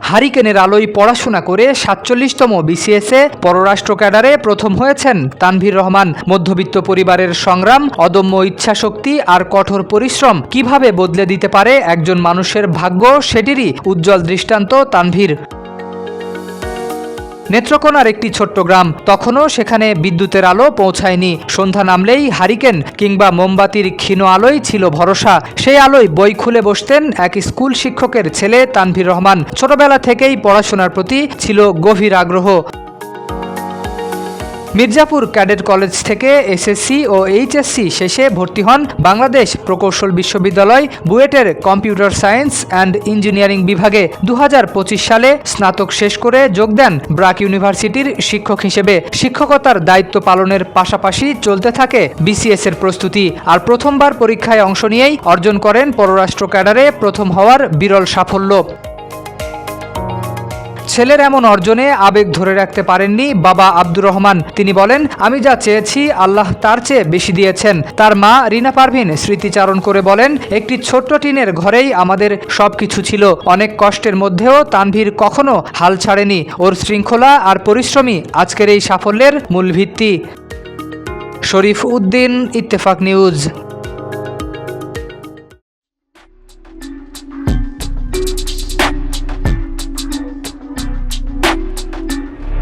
হারিকেনের আলোয় পড়াশোনা করে ৪৭তম বিসিএসে পররাষ্ট্র ক্যাডারে প্রথম হয়েছেন তানভীর রহমান। মধ্যবিত্ত পরিবারের সংগ্রাম, অদম্য ইচ্ছাশক্তি আর কঠোর পরিশ্রম কিভাবে বদলে দিতে পারে একজন মানুষের ভাগ্য, সেটিরই উজ্জ্বল দৃষ্টান্ত তানভীর। নেত্রকোনার একটি ছোট্ট গ্রাম, তখনও সেখানে বিদ্যুতের আলো পৌঁছায়নি। সন্ধ্যা নামলেই হারিকেন কিংবা মোমবাতির ক্ষীণ আলোই ছিল ভরসা। সেই আলোয় বই খুলে বসতেন এক স্কুল শিক্ষকের ছেলে তানভীর রহমান। ছোটবেলা থেকেই পড়াশোনার প্রতি ছিল গভীর আগ্রহ। মির্জাপুর ক্যাডেট কলেজ থেকে এসএসসি ও এইচএসসি শেষে ভর্তি হন বাংলাদেশ প্রকৌশল বিশ্ববিদ্যালয় বুয়েটের কম্পিউটার সায়েন্স অ্যান্ড ইঞ্জিনিয়ারিং বিভাগে। ২০২৫ সালে স্নাতক শেষ করে যোগ দেন ব্র্যাক ইউনিভার্সিটির শিক্ষক হিসেবে। শিক্ষকতার দায়িত্ব পালনের পাশাপাশি চলতে থাকে বিসিএস এর প্রস্তুতি। আর প্রথমবার পরীক্ষায় অংশ নিয়েই অর্জন করেন পররাষ্ট্র ক্যাডারে প্রথম হওয়ার বিরল সাফল্য। ছেলের এমন অর্জনে আবেগ ধরে রাখতে পারেননি বাবা আব্দুর রহমান। তিনি বলেন, আমি যা চেয়েছি আল্লাহ তার চেয়ে বেশি দিয়েছেন। তার মা রিনা পারভিন স্মৃতিচারণ করে বলেন, একটি ছোট্ট টিনের ঘরেই আমাদের সবকিছু ছিল। অনেক কষ্টের মধ্যেও তানভীর কখনো হাল ছাড়েনি। ওর শৃঙ্খলা আর পরিশ্রমী আজকের এই সাফল্যের মূল ভিত্তি। শরীফ উদ্দিন, ইত্তেফাক নিউজ।